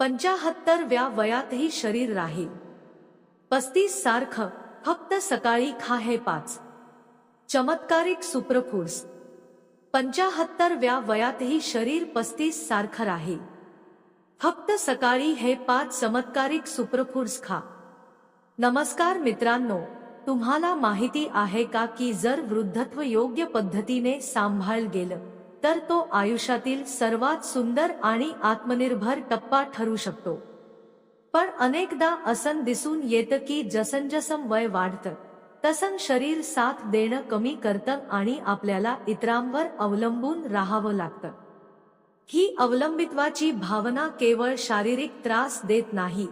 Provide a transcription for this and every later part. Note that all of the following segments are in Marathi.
75व्या वयातही शरीर राहील 35 सारखं, फक्त सकाळी खा हे 5 चमत्कारिक सुपरफूड्स. 75व्या वयातही शरीर 35 सारखं राहील, फक्त सकाळी हे 5 चमत्कारिक सुपरफूड्स खा. नमस्कार मित्रांनो, तुम्हाला माहिती आहे का की जर वृद्धत्व योग्य पद्धतीने सांभाळलं गेलं तर तो आयुष्यातील सर्वात सुंदर आणि आत्मनिर्भर टप्पा ठरू शकतो. पण अनेकदा असं दिसून येतं की जसं वय वाढतं तसं शरीर साथ देणं कमी करतं आणि आपल्याला इतरांवर अवलंबून राहावं लागतं. ही अवलंबित्वाची भावना केवळ शारीरिक त्रास देत नाही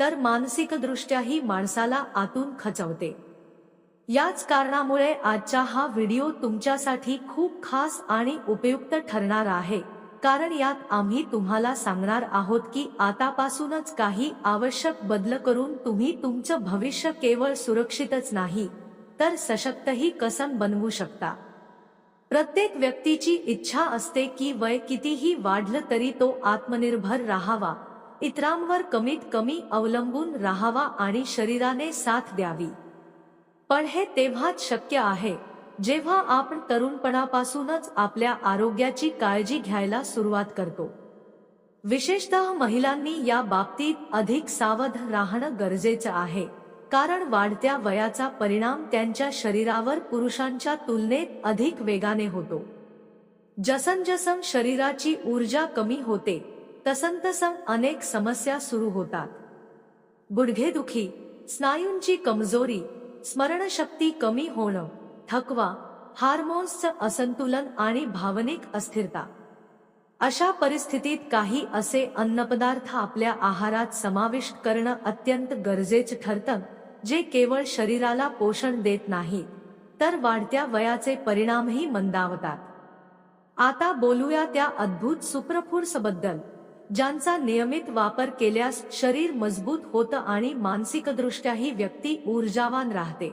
तर मानसिकदृष्ट्याही माणसाला आतून खचवते. याच कारणामुळे आजचा हा व्हिडिओ तुमच्यासाठी खूप खास आणि उपयुक्त ठरणार आहे, कारण यात आम्ही तुम्हाला सांगणार आहोत की आतापासूनच काही आवश्यक बदल करून तुम्ही तुमचं भविष्य केवळ सुरक्षितच नाही तर सशक्तही कसं बनवू शकता. प्रत्येक व्यक्तीची इच्छा असते की वय कितीही वाढलं तरी तो आत्मनिर्भर राहावा, इतरांवर कमीत कमी अवलंबून राहावा आणि शरीराने साथ द्यावी. पण हे तेव्हाच शक्य आहे जेव्हा आपण तरुणपणापासूनच आपल्या आरोग्याची काळजी घ्यायला सुरुवात करतो. विशेषतः महिलांनी या बाबतीत अधिक सावध राहणं गरजेचं आहे, कारण वाढत्या वयाचा परिणाम त्यांच्या शरीरावर पुरुषांच्या तुलनेत अधिक वेगाने होतो. जसं शरीराची ऊर्जा कमी होते तसं अनेक समस्या सुरू होतात. गुडघेदुखी, स्नायूंची कमजोरी, स्मरणशक्ती कमी होणं, थकवा, हार्मोन्सचं असंतुलन आणि भावनिक अस्थिरता. अशा परिस्थितीत काही असे अन्नपदार्थ आपल्या आहारात समाविष्ट करणं अत्यंत गरजेचं ठरतं जे केवळ शरीराला पोषण देत नाही तर वाढत्या वयाचे परिणामही मंदावतात. आता बोलूया त्या अद्भुत सुपरफूड्स बद्दल ज्यांचा नियमित वापर केल्यास शरीर मजबूत होतं आणि मानसिकदृष्ट्याही व्यक्ती ऊर्जावान राहते.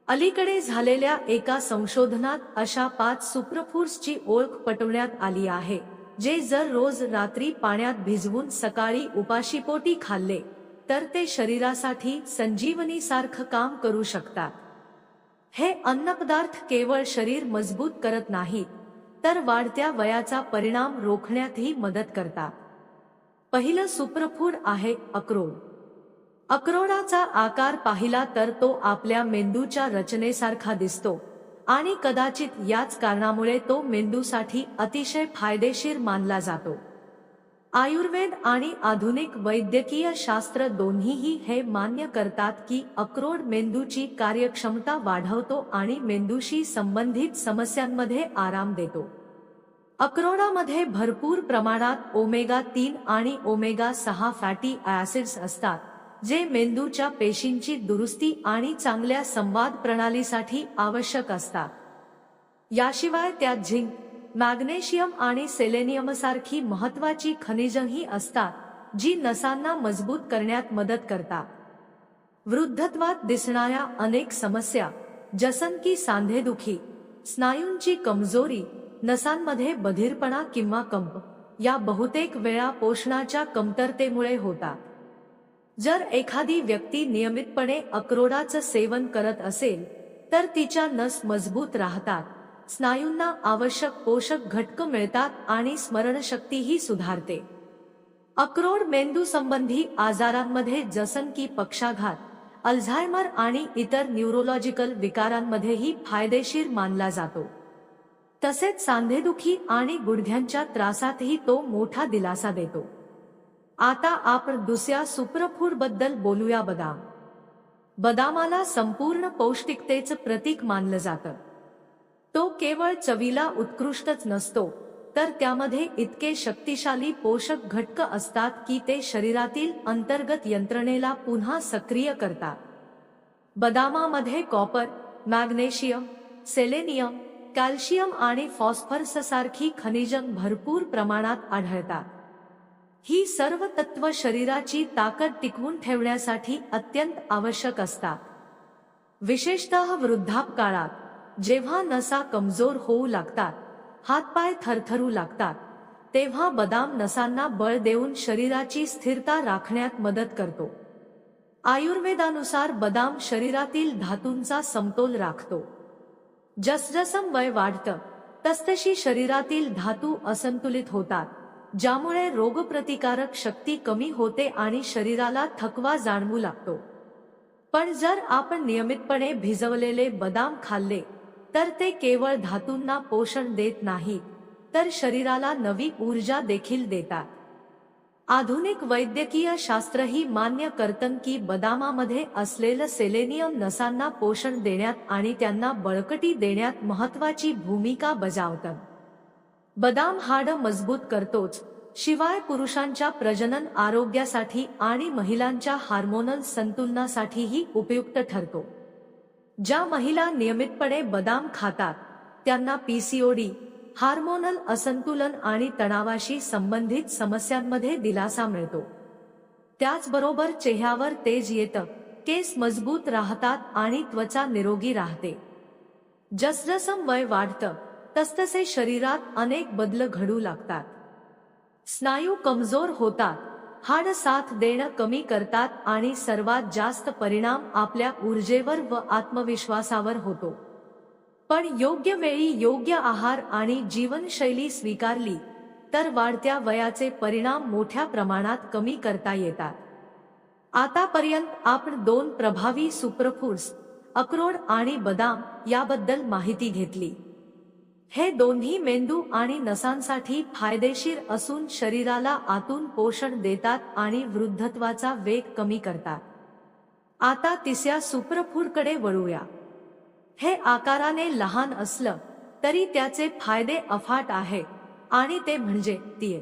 अलीकडे झालेल्या एका संशोधनात अशा 5 सुपरफूड्सची ओळख पटवण्यात आली आहे जे जर रोज रात्री पाण्यात भिजवून सकाळी उपाशीपोटी खाल्ले तर ते शरीरासाठी संजीवनीसारखं काम करू शकतात. हे अन्नपदार्थ केवळ शरीर मजबूत करत नाहीत तर वाढत्या वयाचा परिणाम रोखण्यातही मदत करतात. पहिलं सुपरफूड आहे अक्रोड. अक्रोडाचा आकार पाहिला तर तो आपल्या मेंदूच्या रचनेसारखा दिसतो आणि कदाचित याच कारणामुळे तो मेंदूसाठी अतिशय फायदेशीर मानला जातो. आयुर्वेद आणि आधुनिक वैद्यकीय शास्त्र दोन्हीही हे मान्य करतात की अक्रोड मेंदूची कार्यक्षमता वाढवतो आणि मेंदूशी संबंधित समस्यांमध्ये आराम देतो. अक्रोडामध्ये भरपूर प्रमाणात ओमेगा 3 आणि ओमेगा 6 फॅटी ॲसिड्स असतात जे मेंदूच्या पेशींची दुरुस्ती आणि चांगल्या संवाद प्रणालीसाठी आवश्यक असतात. याशिवाय त्यात झिंक, मॅग्नेशियम आणि सेलेनियमसारखी महत्त्वाची खनिजंही असतात जी नसांना मजबूत करण्यात मदत करतात. वृद्धत्वात दिसणाऱ्या अनेक समस्या जसं की सांधेदुखी, स्नायूंची कमजोरी, नसांमध्ये बधिरपणा किंवा कंप या बहुतेक वेळा पोषणाच्या कमतरतेमुळे होतात. जर एखादी व्यक्ती नियमितपणे अक्रोडाचं सेवन करत असेल तर तिच्या नस मजबूत राहतात, स्नायूंना आवश्यक पोषक घटक मिळतात आणि स्मरणशक्तीही सुधारते. अक्रोड मेंदू संबंधी आजारांमध्ये जसं की पक्षाघात, अल्झायमर आणि इतर न्यूरोलॉजिकल विकारांमध्येही फायदेशीर मानला जातो. तसेच सांधेदुखी आणि गुडघ्यांच्या त्रासातही तो मोठा दिलासा देतो. आता आपण दुसऱ्या सुपरफूड बद्दल बोलूया, बदाम. बदामाला संपूर्ण पौष्टिकतेचं प्रतीक मानलं जातं. तो केवळ चवीला उत्कृष्टच नसतो तर त्यामध्ये इतके शक्तिशाली पोषक घटक असतात की ते शरीरातील अंतर्गत यंत्रणेला पुन्हा सक्रिय करतात. बदामामध्ये कॉपर, मॅग्नेशियम, सेलेनियम, कॅल्शियम आणि फॉस्फरससारखी खनिजं भरपूर प्रमाणात आढळतात. ही सर्व तत्व शरीराची ताकद टिकवून ठेवण्यासाठी अत्यंत आवश्यक असतात. विशेषतः वृद्धापकाळात जेव्हा नसा कमजोर होऊ लागतात, हातपाय थरथरू लागतात तेव्हा बदाम नसांना बळ देऊन शरीराची स्थिरता राखण्यात मदत करतो. आयुर्वेदानुसार बदाम शरीरातील धातूंचा समतोल राखतो. जसजसं वय वाढतं तसतशी शरीरातील धातू असंतुलित होतात, ज्यामुळे रोगप्रतिकारक शक्ती कमी होते आणि शरीराला थकवा जाणवू लागतो. पण जर आपण नियमितपणे भिजवलेले बदाम खाल्ले तर ते केवळ धातूंना पोषण देत नाहीत, तर शरीराला नवी ऊर्जा देखील देतात. आधुनिक वैद्यकीय शास्त्रही मान्य करतं की बदामामध्ये असलेलं सेलेनियम नसांना पोषण देण्यात आणि त्यांना बळकटी देण्यात महत्त्वाची भूमिका बजावतं. बदाम हाडं मजबूत करतोच, शिवाय पुरुषांच्या प्रजनन आरोग्यासाठी आणि महिलांच्या हार्मोनल संतुलनासाठीही उपयुक्त ठरतो. ज्या महिला नियमितपणे बदाम खातात त्यांना पीसीओडी, हार्मोनल असंतुलन आणि तणावाशी संबंधित समस्यांमध्ये दिलासा मिळतो. त्याचबरोबर चेहऱ्यावर तेज येतं, केस मजबूत राहतात आणि त्वचा निरोगी राहते. जसजसं वय वाढतं तसतसे शरीरात अनेक बदल घडू लागतात. स्नायू कमजोर होतात, हाड साथ देणं कमी करतात आणि सर्वात जास्त परिणाम आपल्या ऊर्जेवर व आत्मविश्वासावर होतो. पण योग्य वेळी योग्य आहार आणि जीवनशैली स्वीकारली तर वाढत्या वयाचे परिणाम मोठ्या प्रमाणात कमी करता येतात. आतापर्यंत आपण 2 प्रभावी सुपरफूड्स, अक्रोड आणि बदाम याबद्दल माहिती घेतली. हे दोन्ही मेंदू आणि नसांसाठी फायदेशीर असून शरीराला आतून पोषण देतात आणि वृद्धत्वाचा वेग कमी करतात. आता तिसऱ्या सुपरफूडकडे वळूया. हे आकाराने लहान असलं तरी त्याचे फायदे अफाट आहे आणि ते म्हणजे तीळ.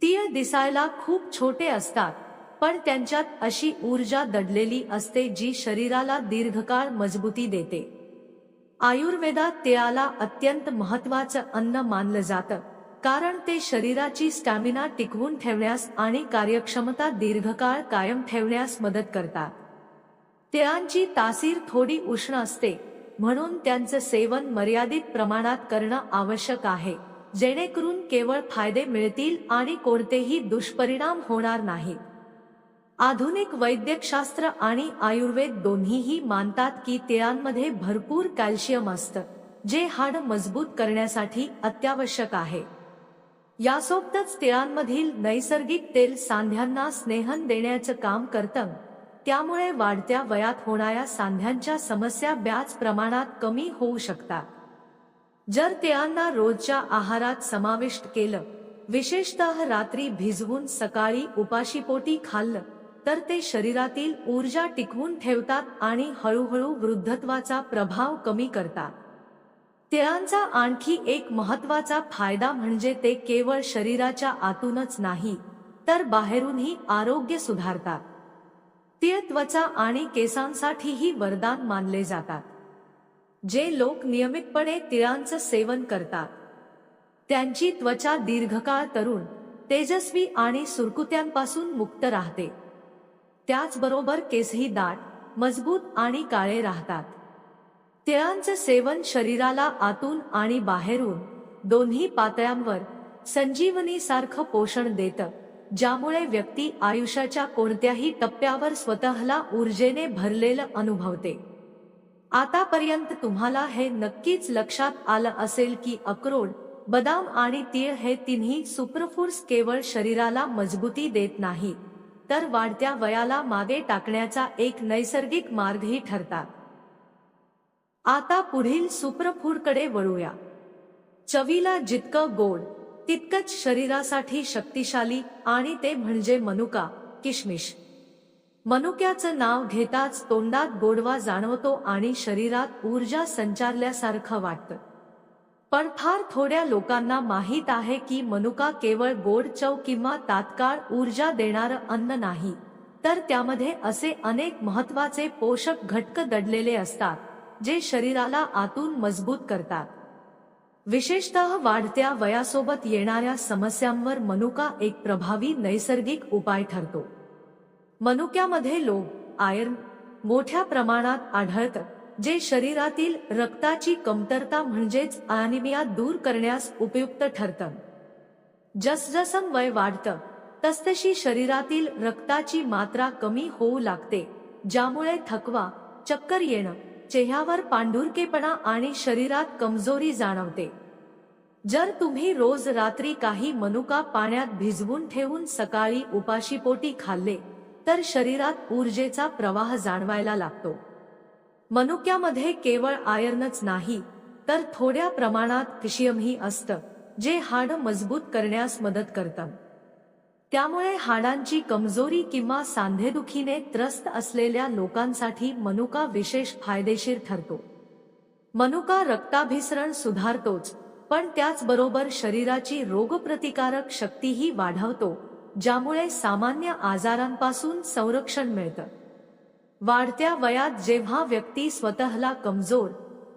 तीळ दिसायला खूप छोटे असतात, पण त्यांच्यात अशी ऊर्जा दडलेली असते जी शरीराला दीर्घकाळ मजबूती देते. आयुर्वेदात तिळाला अत्यंत महत्त्वाचं अन्न मानलं जातं, कारण ते शरीराची स्टॅमिना टिकवून ठेवण्यास आणि कार्यक्षमता दीर्घकाळ कायम ठेवण्यास मदत करतात. तिळांची तासीर थोडी उष्ण असते, म्हणून त्यांचं सेवन मर्यादित प्रमाणात करणं आवश्यक आहे, जेणेकरून केवळ फायदे मिळतील आणि कोणतेही दुष्परिणाम होणार नाहीत. आधुनिक वैद्यकशास्त्र आणि आयुर्वेद दोन्हीही मानतात की तिळांमध्ये भरपूर कॅल्शियम असतं, जे हाडं मजबूत करण्यासाठी अत्यावश्यक आहे. यासोबतच तिळांमधील नैसर्गिक तेल सांध्यांना स्नेहन देण्याचं काम करतं, त्यामुळे वाढत्या वयात होणाऱ्या सांध्यांच्या समस्या बऱ्याच प्रमाणात कमी होऊ शकतात. जर तिळांना रोजच्या आहारात समाविष्ट केलं, विशेषतः रात्री भिजवून सकाळी उपाशीपोटी खाल्लं, तर ते शरीरातील ऊर्जा टिकवून ठेवतात आणि हळूहळू वृद्धत्वाचा प्रभाव कमी करतात. तिळांचा आणखी एक महत्त्वाचा फायदा म्हणजे ते केवळ शरीराच्या आतूनच नाही, तर बाहेरूनही आरोग्य सुधारतात. तीळ त्वचा आणि केसांसाठीही वरदान मानले जातात. जे लोक नियमितपणे तिळांचं सेवन करतात त्यांची त्वचा दीर्घकाळ तरुण, तेजस्वी आणि सुरकुत्यांपासून मुक्त राहते. त्याचबरोबर केसही दाट, मजबूत आणि काळे राहतात. तिळांचं सेवन शरीराला आतून आणि बाहेरून दोन्ही पातळ्यांवर संजीवनीसारखं पोषण देतं, ज्यामुळे व्यक्ती आयुष्याच्या कोणत्याही टप्प्यावर स्वतःला ऊर्जेने भरलेलं अनुभवते. आतापर्यंत तुम्हाला हे नक्कीच लक्षात आलं असेल की अक्रोड, बदाम आणि तीळ हे तिन्ही सुपरफूड्स केवळ शरीराला मजबूती देत नाहीत, तर वाढत्या वयाला मागे टाकण्याचा एक नैसर्गिक मार्गही ठरतात. आता पुढील सुपरफूडकडे वळूया. चवीला जितकं गोड तितकंच शरीरासाठी शक्तिशाली, आणि ते म्हणजे मनुका, किशमिश. मनुक्याचं नाव घेताच तोंडात गोडवा जाणवतो आणि शरीरात ऊर्जा संचारल्यासारखं वाटतं. पण फार थोड्या लोकांना माहीत आहे की मनुका केवळ गोड चव किंवा तात्काळ ऊर्जा देणारं अन्न नाही, तर त्यामध्ये असे अनेक महत्त्वाचे पोषक घटक दडलेले असतात, जे शरीराला आतून मजबूत करतात. विशेषतः वाढत्या वयासोबत येणाऱ्या समस्यांवर मनुका एक प्रभावी नैसर्गिक उपाय ठरतो. मनुक्यामध्ये लोह, आयर्न मोठ्या प्रमाणात आढळतं, जे शरीरातील रक्ताची कमतरता म्हणजेच ॲनिमिया दूर करण्यास उपयुक्त ठरतं. जसजसं वय वाढतं तसतशी शरीरातील रक्ताची मात्रा कमी होऊ लागते, ज्यामुळे थकवा, चक्कर येणं, चेहऱ्यावर पांढुरकेपणा आणि शरीरात कमजोरी जाणवते. जर तुम्ही रोज रात्री काही मनुका पाण्यात भिजवून ठेवून सकाळी उपाशीपोटी खाल्ले तर शरीरात ऊर्जेचा प्रवाह जाणवायला लागतो. मनुक्यामध्ये केवळ आयर्नच नाही तर थोड्या प्रमाणात कॅल्शियमही असतं, जे हाडं मजबूत करण्यास मदत करतं. त्यामुळे हाडांची कमजोरी किंवा सांधेदुखीने त्रस्त असलेल्या लोकांसाठी मनुका विशेष फायदेशीर ठरतो. मनुका रक्ताभिसरण सुधारतोच, पण त्याचबरोबर शरीराची रोगप्रतिकारक शक्तीही वाढवतो, ज्यामुळे सामान्य आजारांपासून संरक्षण मिळतं. वाढत्या वयात जेव्हा व्यक्ती स्वतःला कमजोर,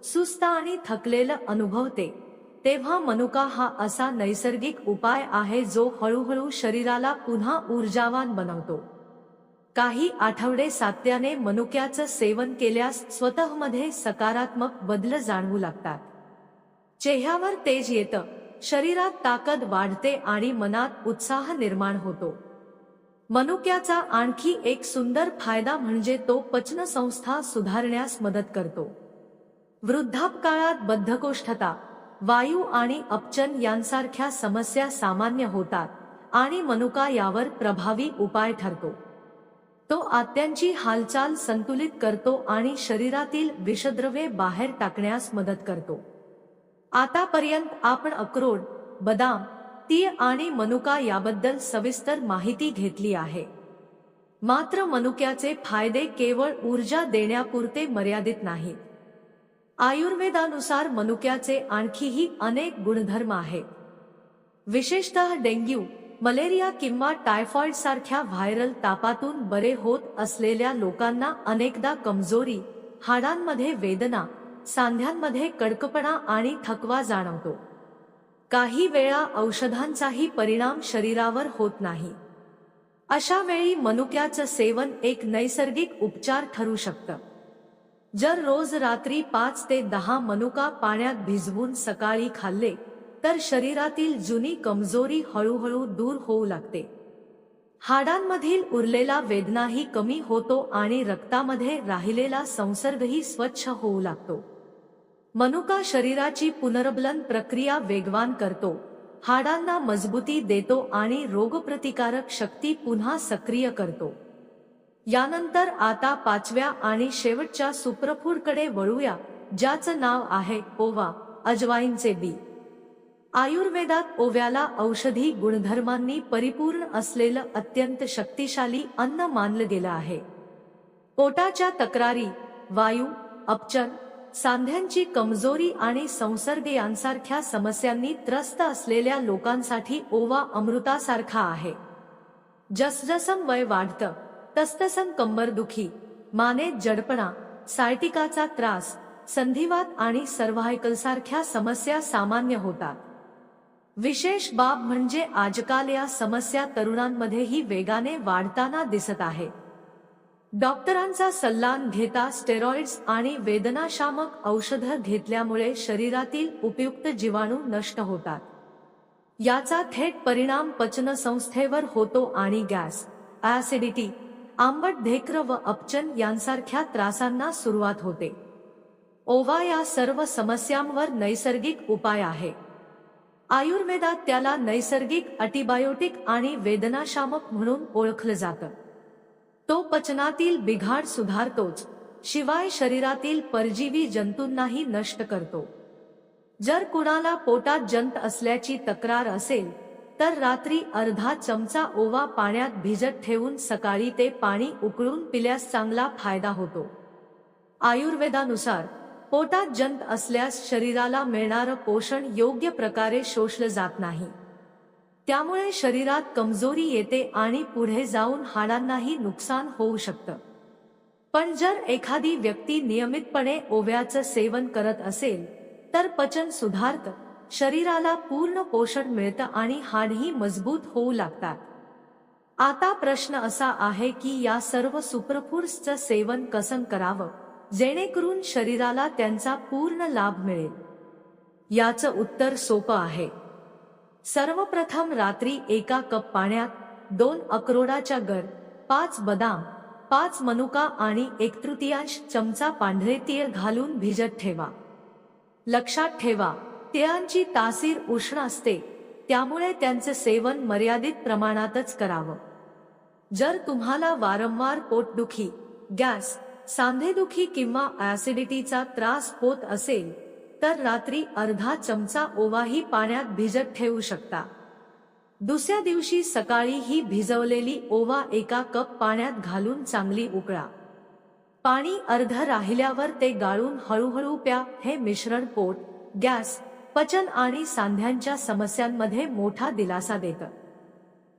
सुस्त आणि थकलेलं अनुभवते, तेव्हा मनुका हा असा नैसर्गिक उपाय आहे जो हळूहळू शरीराला पुन्हा ऊर्जावान बनवतो. काही आठवडे सातत्याने मनुक्याचं सेवन केल्यास स्वतःमध्ये सकारात्मक बदल जाणवू लागतात. चेहऱ्यावर तेज येतं, शरीरात ताकद वाढते आणि मनात उत्साह निर्माण होतो. मनुक्याचा आणखी एक सुंदर फायदा म्हणजे तो पचनसंस्था सुधारण्यास मदत करतो. वृद्धापकाळात बद्धकोष्ठता, वायू आणि अपचन यांसारख्या समस्या सामान्य होतात आणि मनुका यावर प्रभावी उपाय ठरतो. तो आत्यांची हालचाल संतुलित करतो आणि शरीरातील विषद्रव्ये बाहेर टाकण्यास मदत करतो. आतापर्यंत आपण अक्रोड, बदाम, तीळ आणि मनुका याबद्दल सविस्तर माहिती घेतली आहे. मात्र मनुक्याचे फायदे केवळ ऊर्जा देण्यापुरते मर्यादित नाहीत. आयुर्वेदानुसार मनुक्याचे आणखीही अनेक गुणधर्म आहेत. विशेषतः डेंग्यू, मलेरिया किंवा टायफॉइड सारख्या व्हायरल तापातून बरे होत असलेल्या लोकांना अनेकदा कमजोरी, हाडांमध्ये वेदना, सांध्यांमध्ये कडकपणा आणि थकवा जाणवतो. काही वेळा औषधांचाही परिणाम शरीरावर होत नाही. अशा वेळी मनुक्याचं सेवन एक नैसर्गिक उपचार ठरू शकतं. जर रोज रात्री 5 ते 10 मनुका पाण्यात भिजवून सकाळी खाल्ले तर शरीरातील जुनी कमजोरी हळूहळू दूर होऊ लागते. हाडांमधील उरलेला वेदनाही कमी होतो आणि रक्तामध्ये राहिलेला संसर्गही स्वच्छ होऊ लागतो. मनुका शरीराची पुनर्बलन प्रक्रिया वेगवान करतो, हाडांना मजबूती देतो आणि रोगप्रतिकारक शक्ती पुन्हा सक्रिय करतो. यानंतर आता 5व्या आणि शेवटच्या सुपरफूडकडे वळूया, ज्याचं नाव आहे ओवा, अजवाईनचे बी. आयुर्वेदात ओव्याला औषधी गुणधर्मांनी परिपूर्ण असलेलं अत्यंत शक्तिशाली अन्न मानलं गेलं आहे. पोटाच्या तक्रारी, वायू, अपचन, सांध्यांची कमजोरी आणि संसर्ग यांसारख्या समस्यांनी त्रस्त असलेल्या लोकांसाठी ओवा अमृतासारखा आहे. जसजसं वय वाढतं तसतसं कंबरदुखी, मानेत जडपणा, सायटिकाचा त्रास, संधिवात आणि सर्व्हायकल सारख्या समस्या सामान्य होतात. विशेष बाब म्हणजे आजकाल या समस्या तरुणांमध्येही वेगाने वाढताना दिसत आहे. डॉक्टरांचा सल्ला घेता स्टेरॉइड्स आणि वेदनाशामक औषधं घेतल्यामुळे शरीरातील उपयुक्त जीवाणू नष्ट होतात. याचा थेट परिणाम पचनसंस्थेवर होतो आणि गॅस, ॲसिडिटी, आंबट ढेकर व अपचन यांसारख्या त्रासांना सुरुवात होते. ओवा या सर्व समस्यांवर नैसर्गिक उपाय आहे. आयुर्वेदात त्याला नैसर्गिक अँटिबायोटिक आणि वेदनाशामक म्हणून ओळखलं जातं. तो पचनातील बिघाड सुधारतोच, शिवाय शरीरातील परजीवी जंतूंनाही नष्ट करतो. जर कुणाला पोटात जंत असल्याची तक्रार असेल तर रात्री अर्धा चमचा ओवा पाण्यात भिजत ठेवून सकाळी ते पाणी उकळून पिल्यास चांगला फायदा होतो. आयुर्वेदानुसार पोटात जंत असल्यास शरीराला मिळणारं पोषण योग्य प्रकारे शोषलं जात नाही. त्यामुळे शरीरात कमजोरी येते आणि पुढे जाऊन हाडांनाही नुकसान होऊ शकतं. पण जर एखादी व्यक्ती नियमितपणे ओव्याचं सेवन करत असेल तर पचन सुधारतं, शरीराला पूर्ण पोषण मिळतं आणि हाडही मजबूत होऊ लागतात. आता प्रश्न असा आहे की या सर्व सुपरफूड्सचं सेवन कसं करावं जेणेकरून शरीराला त्यांचा पूर्ण लाभ मिळेल. याचं उत्तर सोपं आहे. सर्वप्रथम रात्री 1 कप पाण्यात 2 अक्रोडाच्या गर, 5 बदाम, 5 मनुका आणि 1/3 चमचा पांढरे तीळ घालून भिजत ठेवा. लक्षात ठेवा, तिळांची तासीर उष्ण असते, त्यामुळे त्यांचे सेवन मर्यादित प्रमाणातच करावं. जर तुम्हाला वारंवार पोटदुखी, गॅस, सांधेदुखी किंवा ऍसिडिटीचा त्रास होत असेल तर रात्री अर्धा चमचा ओवाही पाण्यात भिजत ठेवू शकता. दुसऱ्या दिवशी सकाळी ही भिजवलेली ओवा 1 कप पाण्यात घालून चांगली उकळा. पाणी अर्ध राहिल्यावर ते गाळून हळूहळू प्या. हे मिश्रण पोट, गॅस, पचन आणि सांध्यांच्या समस्यांमध्ये मोठा दिलासा देतं.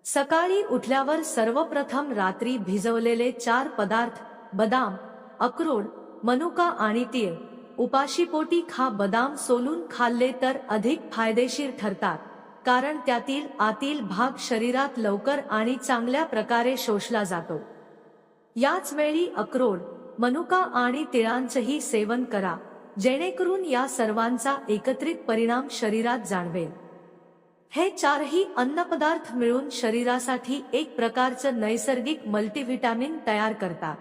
सकाळी उठल्यावर सर्वप्रथम रात्री भिजवलेले 4 पदार्थ बदाम, अक्रोड, मनुका आणि तीळ उपाशीपोटी खा. बदाम सोलून खाल्ले तर अधिक फायदेशीर ठरतात, कारण त्यातील आतील भाग शरीरात लवकर आणि चांगल्या प्रकारे शोषला जातो. याच वेळी अक्रोड, मनुका आणि तिळांचंही सेवन करा, जेणेकरून या सर्वांचा एकत्रित परिणाम शरीरात जाणवेल. हे 4ही अन्नपदार्थ मिळून शरीरासाठी एक प्रकारचं नैसर्गिक मल्टीव्हिटॅमिन तयार करतात.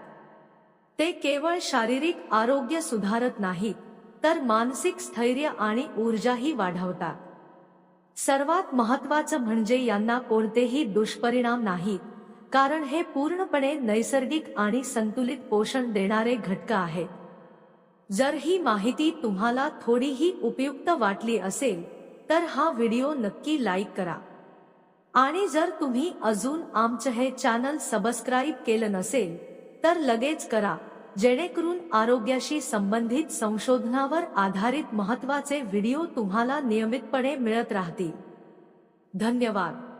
ते केवळ शारीरिक आरोग्य सुधारत नाहीत, तर मानसिक स्थैर्य आणि ऊर्जाही वाढवतात. सर्वात महत्त्वाचं म्हणजे यांना कोणतेही दुष्परिणाम नाहीत, कारण हे पूर्णपणे नैसर्गिक आणि संतुलित पोषण देणारे घटक आहेत. जर ही माहिती तुम्हाला थोडीही उपयुक्त वाटली असेल तर हा व्हिडिओ नक्की लाईक करा. आणि जर तुम्ही अजून आमचं हे चॅनल सबस्क्राईब केलं नसेल तर लगेच करा, जेणेकरून आरोग्याशी संबंधित संशोधनावर आधारित महत्त्वाचे व्हिडिओ तुम्हाला नियमितपणे मिळत राहतील. धन्यवाद.